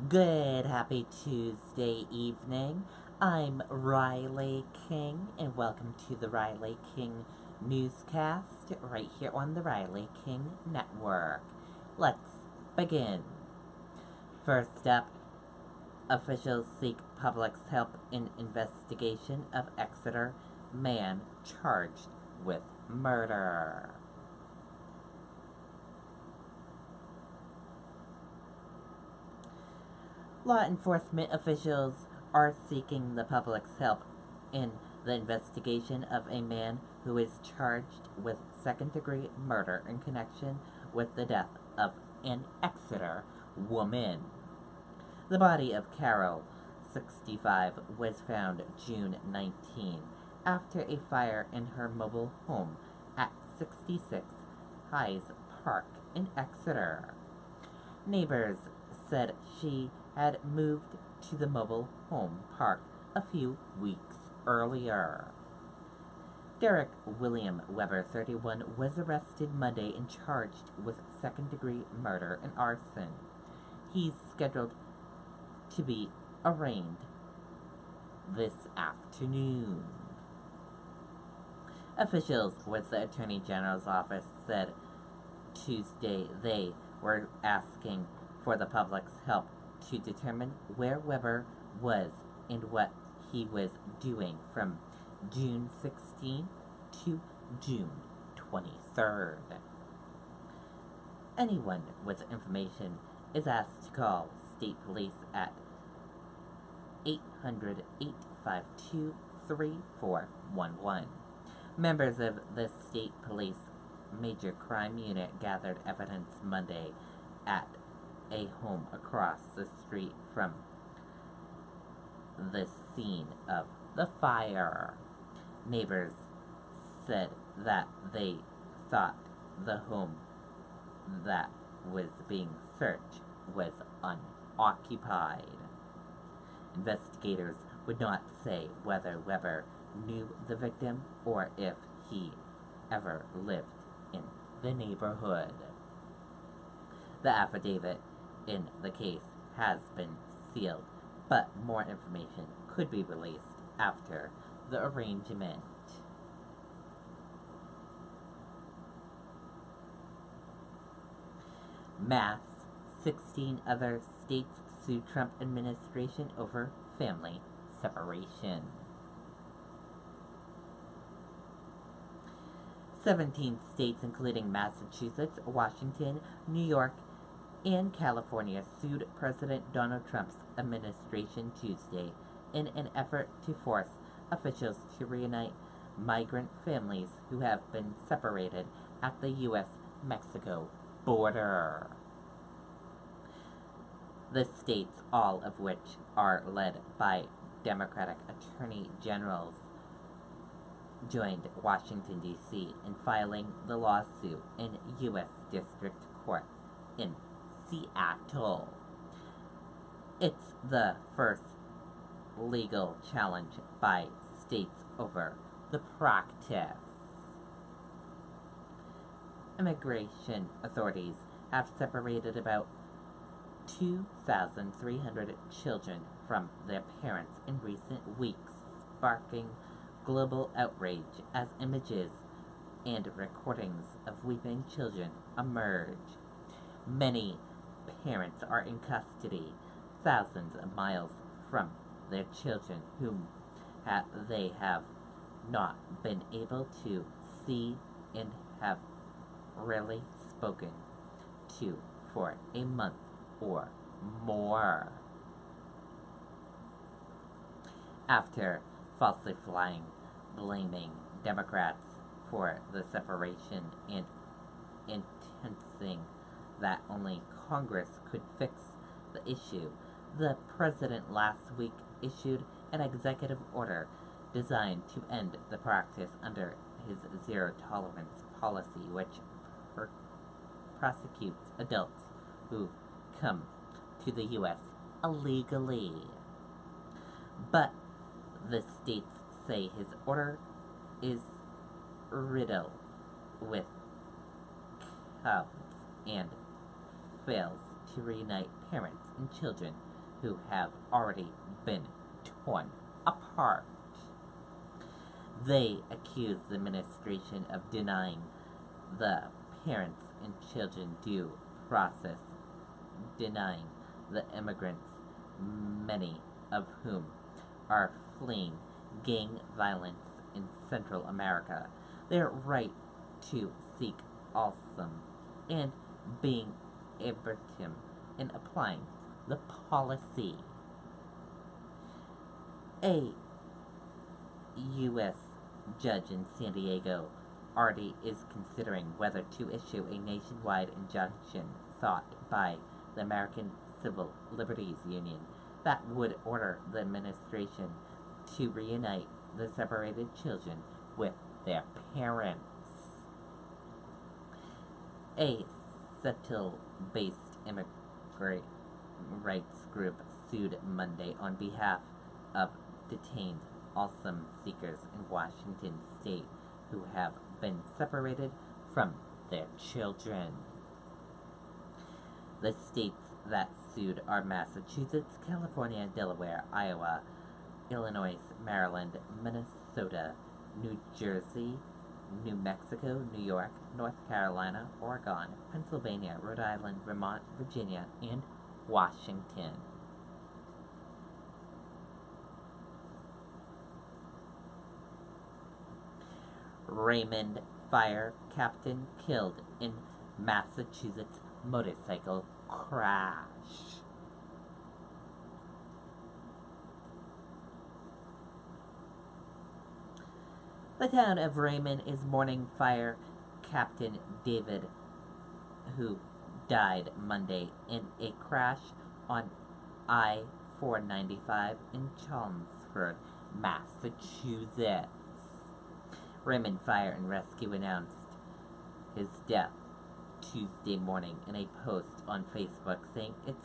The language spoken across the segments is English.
Good, happy Tuesday evening. I'm Riley King, and welcome to the Riley King Newscast right here on the Riley King Network. Let's begin. First up, officials seek public's help in investigation of Exeter man charged with murder. Law enforcement officials are seeking the public's help in the investigation of a man who is charged with second-degree murder in connection with the death of an Exeter woman. The body of Carol, 65, was found June 19 after a fire in her mobile home at 66 Hyde Park in Exeter. Neighbors said she had moved to the mobile home park a few weeks earlier. Derek William Weber, 31, was arrested Monday and charged with second-degree murder and arson. He's scheduled to be arraigned this afternoon. Officials with the Attorney General's office said Tuesday they were asking for the public's help to determine where Weber was and what he was doing from June 16 to June 23rd. Anyone with information is asked to call state police at 800-852-3411. Members of the state police major crime unit gathered evidence Monday at a home across the street from the scene of the fire. Neighbors said that they thought the home that was being searched was unoccupied. Investigators would not say whether Weber knew the victim or if he ever lived in the neighborhood. The affidavit in the case has been sealed, but more information could be released after the arraignment. Mass, 16 other states sue Trump administration over family separation. 17 states, including Massachusetts, Washington, New York, and California, sued President Donald Trump's administration Tuesday in an effort to force officials to reunite migrant families who have been separated at the U.S.-Mexico border. The states, all of which are led by Democratic attorney generals, joined Washington, D.C. in filing the lawsuit in U.S. District Court in Seattle. It's the first legal challenge by states over the practice. Immigration authorities have separated about 2,300 children from their parents in recent weeks, sparking global outrage as images and recordings of weeping children emerge. Many parents are in custody, thousands of miles from their children whom they have not been able to see and have rarely spoken to for a month or more. After falsely blaming Democrats for the separation and intensing that only Congress could fix the issue, the president last week issued an executive order designed to end the practice under his zero-tolerance policy, which prosecutes adults who come to the U.S. illegally. But the states say his order is riddled with counts and fails to reunite parents and children who have already been torn apart. They accuse the administration of denying the parents and children due process, denying the immigrants, many of whom are fleeing gang violence in Central America, their right to seek asylum and being arbitrary in applying the policy. A U.S. judge in San Diego already is considering whether to issue a nationwide injunction sought by the American Civil Liberties Union that would order the administration to reunite the separated children with their parents. A Seattle-based immigrant rights group sued Monday on behalf of detained asylum seekers in Washington state who have been separated from their children. The states that sued are Massachusetts, California, Delaware, Iowa, Illinois, Maryland, Minnesota, New Jersey, New Mexico, New York, North Carolina, Oregon, Pennsylvania, Rhode Island, Vermont, Virginia, and Washington. Raymond fire captain killed in Massachusetts motorcycle crash. The town of Raymond is mourning fire captain David, who died Monday in a crash on I-495 in Chelmsford, Massachusetts. Raymond Fire and Rescue announced his death Tuesday morning in a post on Facebook saying it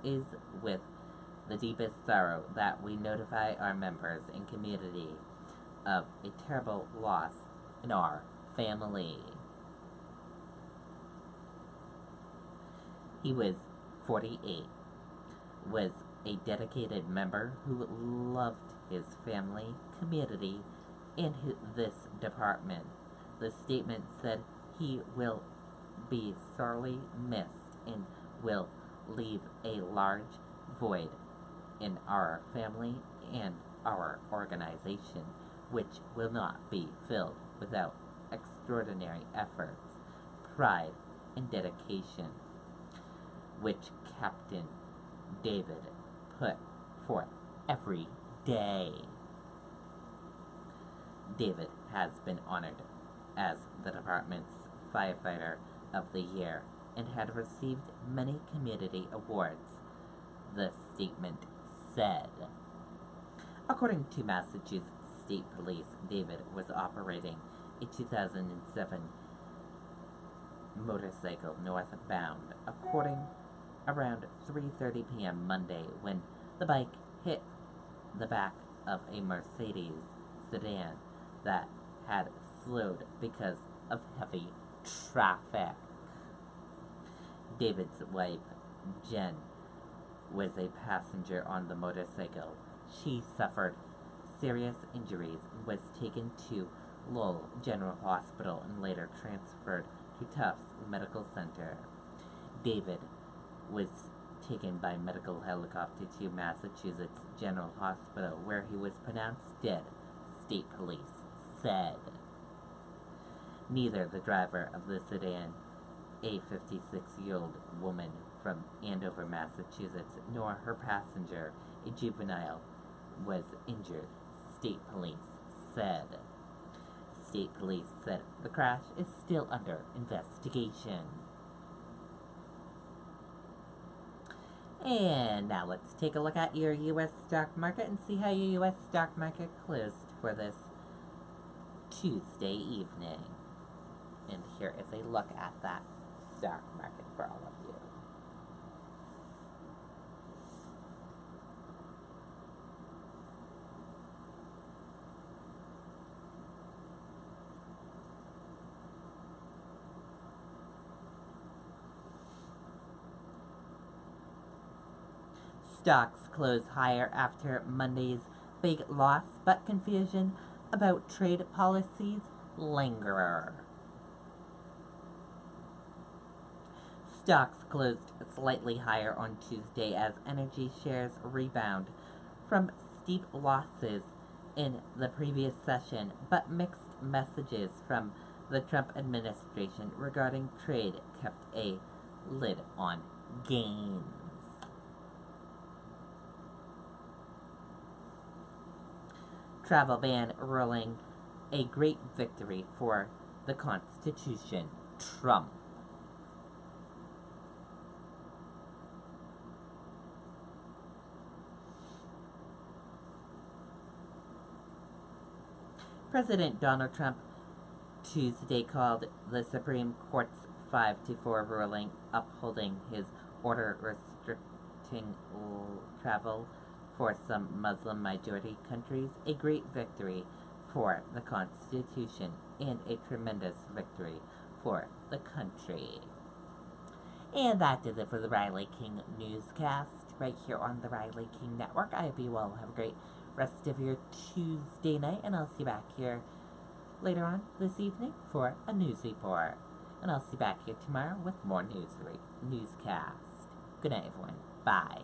is with the deepest sorrow that we notify our members and community of a terrible loss in our family. He was 48, was a dedicated member who loved his family, community, and this department. The statement said he will be sorely missed and will leave a large void in our family and our organization, which will not be filled without extraordinary efforts, pride, and dedication, which Captain David put forth every day. David has been honored as the department's Firefighter of the Year and had received many community awards, the statement said. According to Massachusetts State Police, David was operating a 2007 motorcycle northbound, around 3:30 p.m. Monday when the bike hit the back of a Mercedes sedan that had slowed because of heavy traffic. David's wife, Jen, was a passenger on the motorcycle. She suffered serious injuries and was taken to Lowell General Hospital and later transferred to Tufts Medical Center. David was taken by medical helicopter to Massachusetts General Hospital, where he was pronounced dead, state police said. Neither the driver of the sedan, a 56-year-old woman from Andover, Massachusetts, nor her passenger, a juvenile, was injured, state police said. State police said the crash is still under investigation. And now let's take a look at your U.S. stock market and see how your U.S. stock market closed for this Tuesday evening. And here is a look at that stock market for all of you. Stocks close higher after Monday's big loss, but confusion about trade policies linger. Stocks closed slightly higher on Tuesday as energy shares rebound from steep losses in the previous session, but mixed messages from the Trump administration regarding trade kept a lid on gains. Travel ban ruling a great victory for the Constitution. Trump. President Donald Trump Tuesday called the Supreme Court's 5-4 ruling upholding his order restricting travel for some Muslim majority countries a great victory for the Constitution and a tremendous victory for the country. And that did it for the Riley King Newscast right here on the Riley King Network. I hope you all have a great rest of your Tuesday night, and I'll see you back here later on this evening for a news report. And I'll see you back here tomorrow with more newscast. Good night, everyone. Bye.